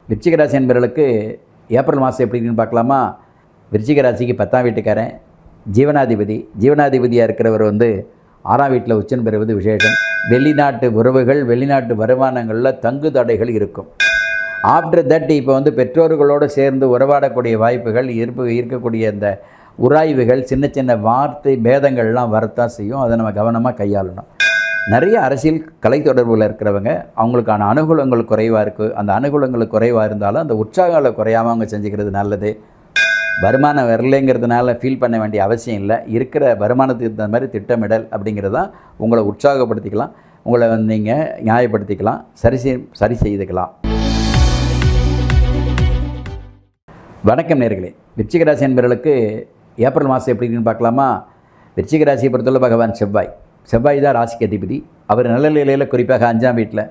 விருச்சிக ராசி என்பவர்களுக்கு ஏப்ரல் மாதம் எப்படி இருக்குன்னு பார்க்கலாமா. விருச்சிக ராசிக்கு 10ஆம் வீட்டுக்காரன் ஜீவனாதிபதியாக இருக்கிறவர் 6ஆம் வீட்டில் உச்சம் பெறுவது விசேஷம். வெளிநாட்டு உறவுகள், வெளிநாட்டு வருமானங்களில் தங்கு தடைகள் இருக்கும். ஆஃப்டர் தட் இப்போ பெற்றோர்களோடு சேர்ந்து உறவாடக்கூடிய வாய்ப்புகள் இருக்கக்கூடிய இந்த உராய்வுகள், சின்ன சின்ன வார்த்தை பேதங்கள்லாம் வரத்தான் செய்யும். அதை நம்ம கவனமாக கையாளணும். நிறைய அரசியல் கலை தொடர்புகளில் இருக்கிறவங்க அவங்களுக்கான அனுகூலங்கள் குறைவாக இருக்குது. அந்த அனுகூலங்கள் குறைவாக இருந்தாலும் அந்த உற்சாகங்களை குறையாமல் அவங்க செஞ்சுக்கிறது நல்லது. வருமானம் வரலைங்கிறதுனால ஃபீல் பண்ண வேண்டிய அவசியம் இல்லை. இருக்கிற வருமானத்துக்கு தகுந்த மாதிரி திட்டமிடல் அப்படிங்கிறது தான் உங்களை உற்சாகப்படுத்திக்கலாம், உங்களை நீங்கள் நியாயப்படுத்திக்கலாம், சரி செய்துக்கலாம். வணக்கம் நேயர்களே. விருச்சிக ராசி என்பவர்களுக்கு ஏப்ரல் மாதம் எப்படி இருக்குன்னு பார்க்கலாமா. விருச்சிக ராசியை பொறுத்தவரை பகவான் செவ்வாய் தான் ராசிக்கு அதிபதி. அவர் நல்ல நிலையில் குறிப்பாக 5ஆம் வீட்டில்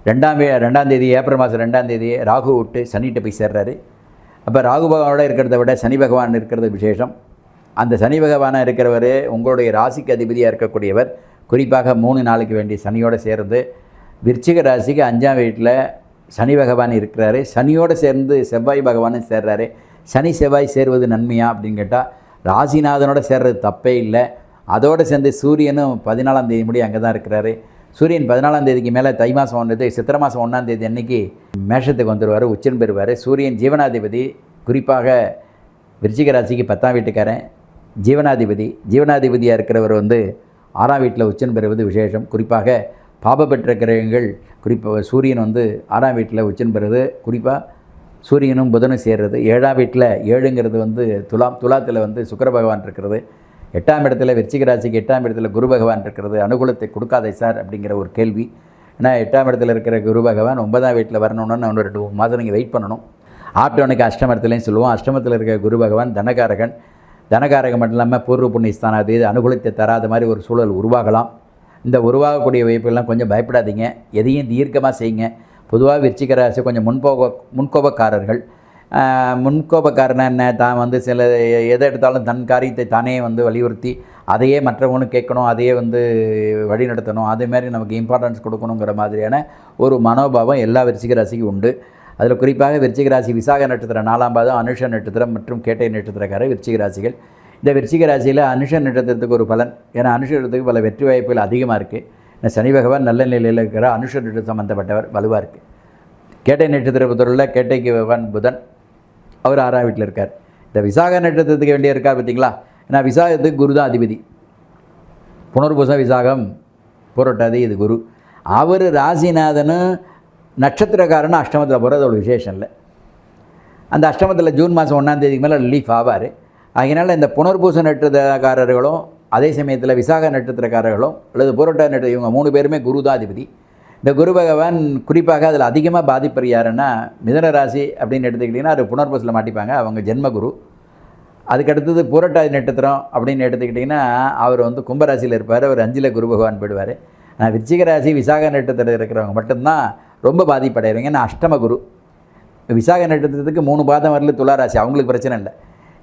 2ஆம் தேதி ஏப்ரல் மாதம் 2ஆம் தேதி ராகு விட்டு சனிகிட்ட போய் சேர்றாரு. அப்போ ராகு பகவானோட இருக்கிறத விட சனி பகவான் இருக்கிறது விசேஷம். அந்த சனி பகவானாக இருக்கிறவர் உங்களுடைய ராசிக்கு அதிபதியாக இருக்கக்கூடியவர். குறிப்பாக 3 நாளுக்கு வேண்டிய சனியோடு சேர்ந்து விருச்சிக ராசிக்கு 5ஆம் வீட்டில் சனி பகவான் இருக்கிறாரு. சனியோடு சேர்ந்து செவ்வாய் பகவானும் சேர்றாரு. சனி செவ்வாய் சேர்வது நன்மையா அப்படின்னு கேட்டால் ராசிநாதனோட சேர்றது தப்பே இல்லை. அதோடு சேர்ந்து சூரியனும் 14ஆம் தேதி முடி அங்கே தான் இருக்கிறாரு. சூரியன் 14ஆம் தேதிக்கு மேலே தை மாதம் சித்திரை மாதம் 1ஆம் தேதி அன்னைக்கு மேஷத்துக்கு வந்துடுவார், உச்சம் பெறுவார். சூரியன் ஜீவனாதிபதி. குறிப்பாக விருச்சிக ராசிக்கு 10ஆம் வீட்டுக்காரன் ஜீவனாதிபதியாக இருக்கிறவர் 6ஆம் வீட்டில் உச்சம் பெறுவது விசேஷம். குறிப்பாக பாப பெற்ற கிரகங்கள், குறிப்பாக சூரியன் 6ஆம் வீட்டில் உச்சம் பெறுவது, குறிப்பாக சூரியனும் புதனும் சேர்றது. 7ஆம் வீட்டில் 7ங்கிறது துலாத்தில் சுக்கிர பகவான் இருக்கிறது. 8ஆம் இடத்துல விருச்சிக ராசிக்கு 8ஆம் இடத்துல குரு பகவான் இருக்கிறது. அனுகூலத்தை கொடுக்காதே சார் அப்படிங்கிற ஒரு கேள்வி. ஏன்னா 8ஆம் இடத்துல இருக்கிற குரு பகவான் 9ஆம் வீட்டில் வரணும்னு 2 மாதம் நீங்கள் வெயிட் பண்ணணும். ஆட்டோனுக்கு அஷ்டமத்திலையும் சொல்லுவோம். அஷ்டமத்தில் இருக்கிற குரு பகவான் தனகாரகன் மட்டும் இல்லாமல் பூர்வ புண்ணிய ஸ்தானாதி அனுகூலத்தை தராத மாதிரி ஒரு சூழல் உருவாகலாம். இந்த உருவாகக்கூடிய வாய்ப்புகள்லாம் கொஞ்சம் பயப்படாதீங்க. எதையும் தீர்க்கமாக செய்யுங்க. பொதுவாக விருச்சிக ராசி கொஞ்சம் முன்கோபக்காரர்கள். முன்கோபக்காரனா என்ன, தான் சில எதை எடுத்தாலும் தன் காரியத்தை தானே வலியுறுத்தி அதையே மற்றவங்களும் கேட்கணும், அதையே வழி நடத்தணும், அதேமாதிரி நமக்கு இம்பார்ட்டன்ஸ் கொடுக்கணுங்கிற மாதிரியான ஒரு மனோபாவம் எல்லா விருச்சிக ராசிக்கும் உண்டு. அதில் குறிப்பாக விருச்சிக ராசி விசாக நட்சத்திரம் 4ஆம் பாதம், அனுஷ நட்சத்திரம் மற்றும் கேட்டை நட்சத்திரக்காரர் விருச்சிக ராசிகள். இந்த விருச்சிக ராசியில் அனுஷ நட்சத்திரத்துக்கு ஒரு பலன். ஏன்னா அனுஷ நட்சத்திரத்துக்கு பல வெற்றி வாய்ப்புகள் அதிகமாக இருக்குது. இந்த சனி பகவான் நல்ல நிலையில் இருக்கிற அனுஷ நட்சத்திரம் சம்மந்தப்பட்டவர் வலுவாக இருக்குது. கேட்டை நட்சத்திரத்தில் கேட்டைக்கு பகவான் புதன், அவர் 6ஆம் வீட்டில் இருக்கார். இந்த விசாக நட்சத்திரத்துக்கு வேண்டிய இருக்கார் பார்த்தீங்களா. ஏன்னா விசாகத்துக்கு குரு தான் அதிபதி. புனர்பூசம், விசாகம், புரட்டாதி இது குரு. அவர் ராசிநாதனும் நட்சத்திரக்காரனும் அஷ்டமத்தில் போகிறது அவ்வளோ விசேஷம் இல்லை. அந்த அஷ்டமத்தில் ஜூன் மாதம் 1ஆம் தேதிக்கு மேலே ரிலீஃப் ஆவார். அதனால் இந்த புனர்பூச நட்சத்திரக்காரர்களும் அதே சமயத்தில் விசாக நட்சத்திரக்காரர்களும் அல்லது புரட்டாதி நட்சத்திரம் இவங்க 3 பேருமே குரு தான் அதிபதி. இந்த குரு பகவான் குறிப்பாக அதில் அதிகமாக பாதிப்பது யாருன்னா மிதுன ராசி அப்படின்னு எடுத்துக்கிட்டிங்கன்னா அது புனர்பூசில் மாட்டிப்பாங்க, அவங்க ஜென்மகுரு. அதுக்கடுத்தது புரட்டாதி நட்சத்திரம் அப்படின்னு எடுத்துக்கிட்டிங்கன்னா அவர் கும்பராசியில் இருப்பார், அவர் 5ல் குரு பகவான் போயிடுவார். விருச்சிக ராசி விசாக நட்சத்திரத்தில் இருக்கிறவங்க மட்டும்தான் ரொம்ப பாதிப்படைகிறவங்க. ஏன்னா அஷ்டம குரு. விசாக நட்சத்திரத்துக்கு 3 பாதம் வரல துலா ராசி, அவங்களுக்கு பிரச்சனை இல்லை.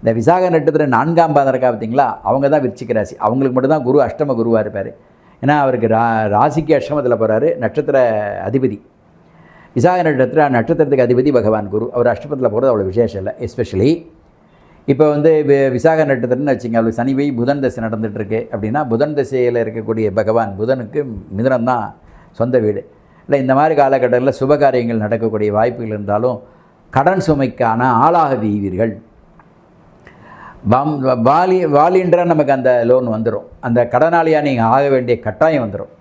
இந்த விசாக நட்சத்திரம் 4ஆம் பாதம் இருக்கா பார்த்தீங்களா, அவங்க தான் விருச்சிக ராசி. அவங்களுக்கு மட்டும்தான் குரு அஷ்டம குருவாக இருப்பார். ஏன்னா அவருக்கு ராசிக்கு அஷ்டமத்தில் போகிறாரு, நட்சத்திர அதிபதி. விசாக நட்சத்திரத்துக்கு அதிபதி பகவான் குரு. அவர் அஷ்டமத்தில் போகிறது அவ்வளோ விசேஷம் இல்லை. எஸ்பெஷலி இப்போ விசாக நட்சத்திரம்னு வச்சுங்க, அவளுக்கு சனி போய் புதன் தசை நடந்துகிட்ருக்கு அப்படின்னா புதன் தசையில் இருக்கக்கூடிய பகவான் புதனுக்கு மிதுனம் தான் சொந்த வீடு. இல்லை இந்த மாதிரி காலகட்டத்தில் சுபகாரியங்கள் நடக்கக்கூடிய வாய்ப்புகள் இருந்தாலும் கடன் சுமைக்கான ஆளாக வீவீர்கள். வாலின்றால் நமக்கு அந்த லோன் வந்துடும். அந்த கடனாளியாக நீங்கள் ஆக வேண்டிய கட்டாயம் வந்துடும்.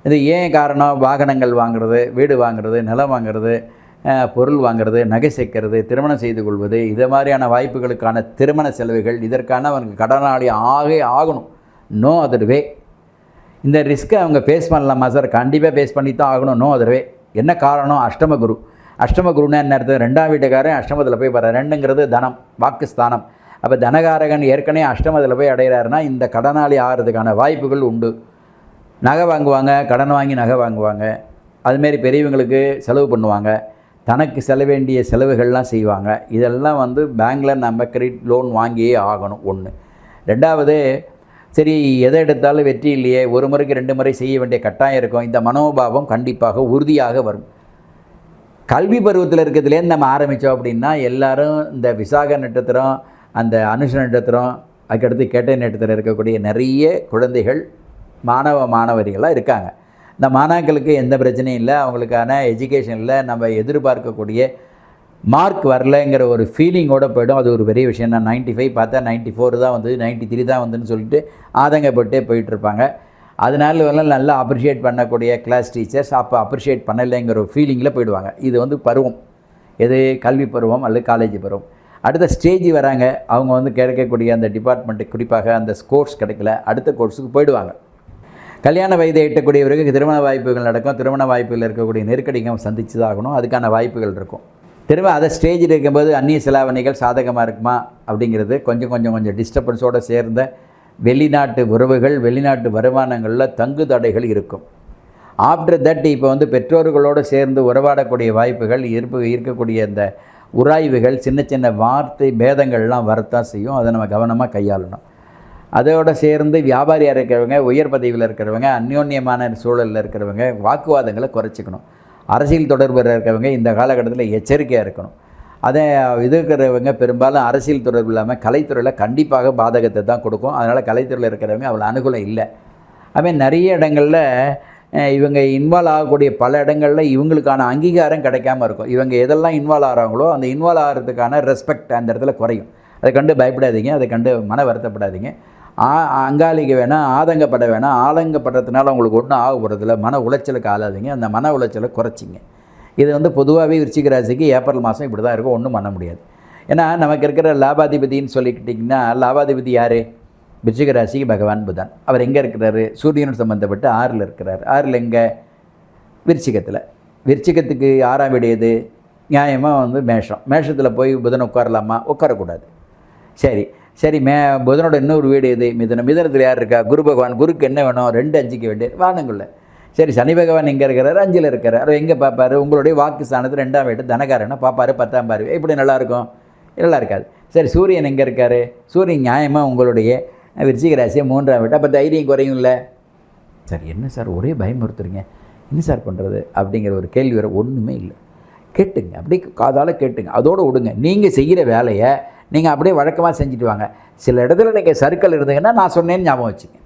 இது ஏன் காரணம்? வாகனங்கள் வாங்குறது, வீடு வாங்குறது, நிலம் வாங்குறது, பொருள் வாங்குறது, நகை சேர்க்கிறது, திருமணம் செய்து கொள்வது, இதை மாதிரியான வாய்ப்புகளுக்கான திருமண செலவுகள், இதற்கான அவங்களுக்கு கடனாளி ஆகணும். No other way. இந்த ரிஸ்க்கை அவங்க ஃபேஸ் பண்ணலாமா சார்? கண்டிப்பாக ஃபேஸ் பண்ணி தான் ஆகணும். No other way. என்ன காரணம்? அஷ்டம குருன்னா என்ன அர்த்தம்? 2ஆம் வீட்டுக்காரன் அஷ்டமத்தில் போய் வர. 2ங்கிறது தனம், வாக்குஸ்தானம். அப்போ தனகாரகன் ஏற்கனவே அஷ்டமத்தில் போய் அடைகிறாருன்னா இந்த கடனாளி ஆகிறதுக்கான வாய்ப்புகள் உண்டு. நகை வாங்குவாங்க, கடன் வாங்கி நகை வாங்குவாங்க, அதுமாரி பெரியவங்களுக்கு செலவு பண்ணுவாங்க, தனக்கு செல்ல வேண்டிய செலவுகள்லாம் செய்வாங்க. இதெல்லாம் பேங்க்கில் நம்ம கிரெடிட் லோன் வாங்கியே ஆகணும். 1. 2வது, சரி எதை எடுத்தாலும் வெற்றி இல்லையே, ஒரு முறைக்கு 2 முறை செய்ய வேண்டிய கட்டாயம் இருக்கும். இந்த மனோபாவம் கண்டிப்பாக உறுதியாக வரும். கல்வி பருவத்தில் இருக்கிறதுலேருந்து நம்ம ஆரம்பித்தோம் அப்படின்னா எல்லோரும் இந்த விசாக நட்சத்திரம், அந்த அனுஷ நட்சத்திரம், அதுக்கடுத்து கேட்டை நட்சத்திரம் இருக்கக்கூடிய நிறைய குழந்தைகள் மாணவரிகளாக இருக்காங்க. இந்த மாணாக்களுக்கு எந்த பிரச்சனையும் இல்லை, அவங்களுக்கான எஜுகேஷனில் நம்ம எதிர்பார்க்கக்கூடிய மார்க் வரலைங்கிற ஒரு ஃபீலிங்கோடு போய்டும். அது ஒரு பெரிய விஷயம். நான் 95 பார்த்தா 94 தான் வந்து 93 தான் வந்துன்னு சொல்லிட்டு ஆதங்கப்பட்டே போயிட்டுருப்பாங்க. அதனால நல்லா அப்ரிஷியேட் பண்ணக்கூடிய கிளாஸ் டீச்சர்ஸ் அப்போ அப்ரிஷியேட் பண்ணலைங்கிற ஒரு ஃபீலிங்கில் போயிடுவாங்க. இது வந்து பருவம், எது கல்வி பருவம் அல்லது காலேஜ் பருவம். அடுத்த ஸ்டேஜ் வராங்க, அவங்க வந்து கிடைக்கக்கூடிய அந்த டிபார்ட்மெண்ட்டுக்கு குறிப்பாக அந்த கோர்ஸ் கிடைக்கல, அடுத்த கோர்ஸுக்கு போயிடுவாங்க. கல்யாண வயதை எட்டக்கூடியவருக்கு திருமண வாய்ப்புகள் நடக்கும். திருமண வாய்ப்புகள் இருக்கக்கூடிய நெருக்கடிகள் சந்தித்து தான் ஆகணும், அதுக்கான வாய்ப்புகள் இருக்கும். திரும்ப அதை ஸ்டேஜில் இருக்கும்போது அந்நிய செலாவணிகள் சாதகமாக இருக்குமா அப்படிங்கிறது கொஞ்சம் டிஸ்டர்பன்ஸோடு சேர்ந்த வெளிநாட்டு உறவுகள், வெளிநாட்டு வருமானங்களில் தங்கு தடைகள் இருக்கும். ஆஃப்டர் தட் இப்போ வந்து பெற்றோர்களோடு சேர்ந்து உறவாடக்கூடிய வாய்ப்புகள் இருக்கக்கூடிய இந்த உராய்வுகள், சின்ன வார்த்தை பேதங்கள்லாம் வரத்தான் செய்யும். அதை நம்ம கவனமாக கையாளணும். அதோடு சேர்ந்து வியாபாரியாக இருக்கிறவங்க, உயர் பதவியில் இருக்கிறவங்க, அந்யோன்யமான சூழலில் இருக்கிறவங்க வாக்குவாதங்களை குறைச்சிக்கணும். அரசியல் தொடர்பில் இருக்கிறவங்க இந்த காலகட்டத்தில் எச்சரிக்கையாக இருக்கணும். அதே இருக்கிறவங்க பெரும்பாலும் அரசியல் தொடர்பு இல்லாமல் கலைத்துறையில் கண்டிப்பாக பாதகத்தை தான் கொடுக்கும். அதனால் கலைத்துறையில் இருக்கிறவங்க அவ்வளோ அனுகூலம் இல்லை. அதுமாதிரி நிறைய இடங்களில் இவங்க இன்வால்வ் ஆகக்கூடிய பல இடங்களில் இவங்களுக்கான அங்கீகாரம் கிடைக்காமல் இருக்கும். இவங்க எதெல்லாம் இன்வால்வ் ஆகிறாங்களோ அந்த இன்வால்வ் ஆகிறதுக்கான ரெஸ்பெக்ட் அந்த இடத்துல குறையும். அதை கண்டு பயப்படாதீங்க, அதை கண்டு மன வருத்தப்படாதீங்க. அங்காளிக்க வேணாம், ஆதங்கப்பட வேணாம். ஆதங்கப்படுறதுனால உங்களுக்கு ஒன்றும் ஆக போகிறதில்ல. மன உளைச்சலுக்கு ஆளாதீங்க, அந்த மன உளைச்சலை குறைச்சிங்க. இது வந்து பொதுவாகவே விருச்சிக ராசிக்கு ஏப்ரல் மாதம் இப்படி தான் இருக்கும், ஒன்றும் பண்ண முடியாது. ஏன்னா நமக்கு இருக்கிற லாபாதிபதினு சொல்லிக்கிட்டிங்கன்னா, லாபாதிபதி யார்? விருச்சிக ராசிக்கு பகவான் புதன். அவர் எங்கே இருக்கிறாரு? சூரியனுடன் சம்மந்தப்பட்டு 6ல் இருக்கிறார். 6ல் எங்கே? விருச்சிகத்தில். விருச்சிகத்துக்கு 6ஆம் வீடு எது? நியாயமாக வந்து மேஷம். மேஷத்தில் போய் புதன் உட்காரலாமா? உட்காரக்கூடாது. சரி புதனோட இன்னொரு வீடு எது? மிதனத்தில் யார் இருக்கா? குரு பகவான். குருக்கு என்ன வேணும்? 2 5க்கு வேண்டிய வானங்குள்ள. சரி, சனி பகவான் எங்கே இருக்கிறார்? 5ல் இருக்கிறார். அவர் எங்கே பார்ப்பார்? உங்களுடைய வாக்கு ஸ்தானத்தில் 2ஆம் வீடு தனகாரனை பார்ப்பார். 10ஆம் பார்வை. இப்படி நல்லாயிருக்கும்? நல்லா இருக்காது. சரி, சூரியன் எங்கே இருக்கார்? சூரியன் நியாயமாக உங்களுடைய விருச்சிக ராசியை 3ஆம் வீடு. அப்போ தைரியம் குறையும்ல. சார் என்ன சார் ஒரே பயமுறுத்துறீங்க, என்ன சார் பண்ணுறது அப்படிங்கிற ஒரு கேள்வி வர ஒன்றுமே இல்லை. கேட்டுங்க, அப்படியே காதால் கேட்டுங்க, அதோடு விடுங்க. நீங்கள் செய்கிற வேலையை நீங்கள் அப்படியே வழக்கமாக செஞ்சுட்டு வாங்க. சில இடத்துல நீங்கள் சர்க்கிள் இருந்தீங்கன்னா நான் சொன்னேன்னு ஞாபகம் வச்சுங்க.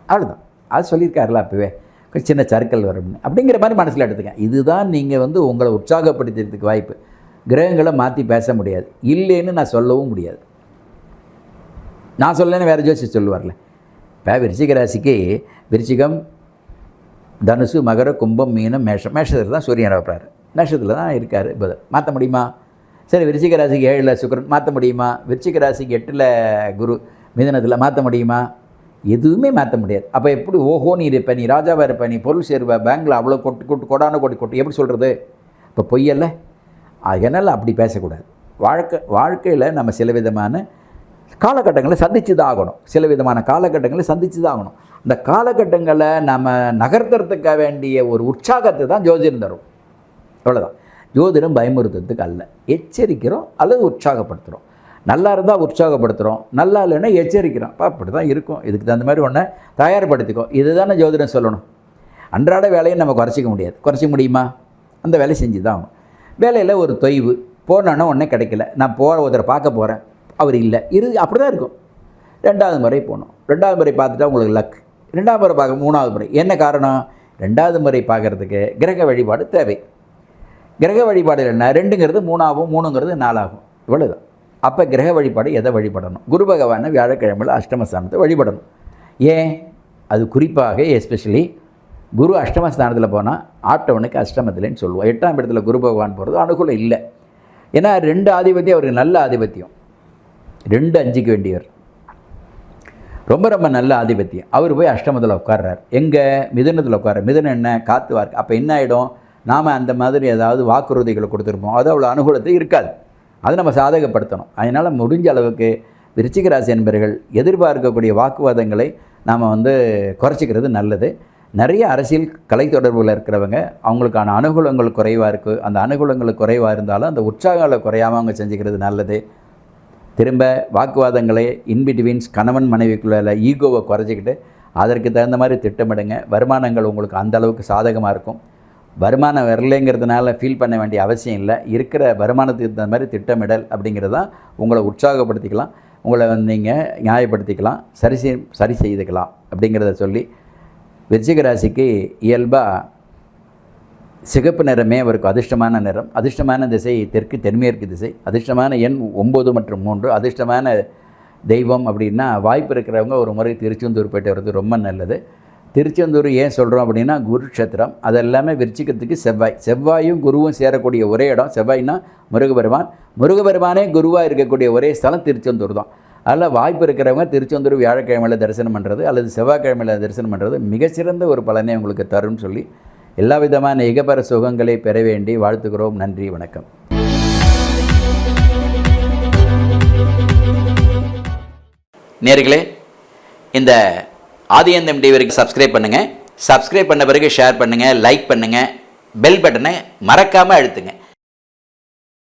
அவ்வளோதான். அது சொல்லியிருக்காருல அப்போவே, சின்ன சர்க்கிள் வரும்னு அப்படிங்கிற மாதிரி மனசில் எடுத்துங்க. இதுதான் நீங்கள் வந்து உங்களை உற்சாகப்படுத்துறதுக்கு வாய்ப்பு. கிரகங்களை மாற்றி பேச முடியாது, இல்லைன்னு நான் சொல்லவும் முடியாது. நான் சொல்லலைன்னு வேறு ஜோசி சொல்லுவார்ல. இப்போ விருச்சிக ராசிக்கு விருச்சிகம், தனுசு, மகர, கும்பம், மீனம், மேஷம். மேஷத்தில் தான் சூரியன் வைப்பார், மேஷத்தில் தான் இருக்கார் புதன். மாற்ற முடியுமா? சரி, விருச்சிக ராசிக்கு 7ல் சுக்கிரன். மாற்ற முடியுமா? விருச்சிக ராசிக்கு 8ல் குரு, மிதனத்தில் மாற்ற முடியுமா? எதுவுமே மாற்ற முடியாது. அப்போ எப்படி ஓஹோ நீ இருப்ப, நீ ராஜாவாக இருப்ப, நீ பொருள் சேருவ, பேங்கில் அவ்வளோ கொடான கொட்டு எப்படி சொல்கிறது? இப்போ பொய்யல்ல. அதனால் அப்படி பேசக்கூடாது. வாழ்க்கையில் நம்ம சில விதமான காலகட்டங்களை சந்தித்து தான் ஆகணும். சில விதமான காலகட்டங்களை சந்தித்து தான் ஆகணும். இந்த காலகட்டங்களை நம்ம நகர்த்துறதுக்க வேண்டிய ஒரு உற்சாகத்தை தான் ஜோதிடம் தரும். அவ்வளோதான். ஜோதிடம் பயமுறுத்துறதுக்கு அல்ல, எச்சரிக்கிறோம் அல்லது உற்சாகப்படுத்துகிறோம். நல்லா இருந்தால் உற்சாகப்படுத்துகிறோம், நல்லா இல்லைன்னா எச்சரிக்கிறோம். அப்படி தான் இருக்கும். இதுக்கு தகுந்த மாதிரி ஒன்றை தயார்படுத்திக்கோ. இதுதானே ஜோதிடம் சொல்லணும். அன்றாட வேலையை நம்ம குறைச்சிக்க முடியாது. குறைச்சிக்க முடியுமா? அந்த வேலையை செஞ்சு தான் ஆகணும். வேலையில் ஒரு தொய்வு, போனோன்னா ஒன்றே கிடைக்கல, நான் ஒருத்தரை பார்க்க போகிறேன், அவர் இல்லை, அப்படி தான் இருக்கும். 2வது முறை போகணும். 2வது முறை பார்த்துட்டா உங்களுக்கு லக். 2வது முறை பார்க்க 3வது முறை. என்ன காரணம்? 2வது முறை பார்க்குறதுக்கு கிரக வழிபாடு தேவை. கிரக வழிபாடு என்ன? 2ங்கிறது 3 ஆகும், 3ங்கிறது 4 ஆகும். இவ்வளோதான். அப்போ கிரக வழிபாடு எதை வழிபடணும்? குரு பகவானை வியாழக்கிழமையில் அஷ்டமஸ்தானத்தை வழிபடணும். ஏன்? அது குறிப்பாக எஸ்பெஷலி குரு அஷ்டமஸ்தானத்தில் போனால் ஆட்டவனுக்கு அஷ்டமத்தில்னு சொல்லுவோம். 8ஆம் இடத்துல குரு பகவான் போகிறது அனுகூலம் இல்லை. ஏன்னா 2 ஆதிபத்தியம் அவருக்கு நல்ல ஆதிபத்தியம். 2 5க்கு வேண்டியவர், ரொம்ப ரொம்ப நல்ல ஆதிபத்தியம். அவர் போய் அஷ்டமத்தில் உட்கார்றார். எங்கே? மிதுனத்தில் உட்கார்றார். மிதுனம் என்ன? காற்று வார்க்கு. அப்போ என்ன ஆகிடும்? நாம் அந்த மாதிரி ஏதாவது வாக்குறுதிகளை கொடுத்துருப்போம், அது அவ்வளோ அனுகூலத்தை இருக்காது. அதை நம்ம சாதகப்படுத்தணும். அதனால் முடிஞ்ச அளவுக்கு விருச்சிக ராசி என்பவர்கள் எதிர்பார்க்கக்கூடிய வாக்குவாதங்களை நாம் வந்து குறைச்சிக்கிறது நல்லது. நிறைய அரசியல் கலை தொடர்பில் இருக்கிறவங்க அவங்களுக்கான அனுகூலங்கள் குறைவாக இருக்குது. அந்த அனுகூலங்கள் குறைவாக இருந்தாலும் அந்த உற்சாகங்களை குறையாமல் அவங்க செஞ்சுக்கிறது நல்லது. திரும்ப வாக்குவாதங்களை இன்பிட்வீன்ஸ் கணவன் மனைவிக்குள்ள ஈகோவை குறைச்சிக்கிட்டு அதற்கு தகுந்த மாதிரி திட்டமிடுங்க. வருமானங்கள் உங்களுக்கு அந்த அளவுக்கு சாதகமாக இருக்கும். வருமானம் வரலைங்கிறதுனால ஃபீல் பண்ண வேண்டிய அவசியம் இல்லை. இருக்கிற வருமானத்துக்கு தகுந்த மாதிரி திட்டமிடல் அப்படிங்கிறது தான் உங்களை உற்சாகப்படுத்திக்கலாம், உங்களை நீங்கள் நியாயப்படுத்திக்கலாம், சரி செய்துக்கலாம் அப்படிங்கிறத சொல்லி, விருச்சிக ராசிக்கு இயல்பாக சிகப்பு நிறமே அவருக்கு அதிர்ஷ்டமான நிறம். அதிர்ஷ்டமான திசை தெற்கு தென்மேற்கு திசை. அதிர்ஷ்டமான எண் 9 மற்றும் 3. அதிர்ஷ்டமான தெய்வம் அப்படின்னா வாய்ப்பு இருக்கிறவங்க ஒரு முறை திருச்செந்தூர் போய்ட்டு வர்றது ரொம்ப நல்லது. திருச்செந்தூர் ஏன் சொல்கிறோம் அப்படின்னா குருக்ஷேத்திரம். அது எல்லாமே விருச்சிகத்துக்கு செவ்வாயும் குருவும் சேரக்கூடிய ஒரே இடம். செவ்வாய்னா முருகபெருமானே குருவாக இருக்கக்கூடிய ஒரே ஸ்தலம் திருச்செந்தூர் தான். அதில் வாய்ப்பு இருக்கிறவங்க திருச்செந்தூர் வியாழக்கிழமையில் தரிசனம் பண்ணுறது அல்லது செவ்வாய்க்கிழமையில் தரிசனம் பண்ணுறது மிகச்சிறந்த ஒரு பலனை உங்களுக்கு தரும்னு சொல்லி எல்லா விதமான இகபர சுகங்களை பெற வேண்டி வாழ்த்துக்கிறோம். நன்றி, வணக்கம். நேயர்களே, இந்த ஆதியந்தம் டிவிக்கு சப்ஸ்கிரைப் பண்ணுங்கள். சப்ஸ்கிரைப் பண்ண பிறகு ஷேர் பண்ணுங்கள், லைக் பண்ணுங்கள், பெல் பட்டனை மறக்காமல் அழுத்துங்க.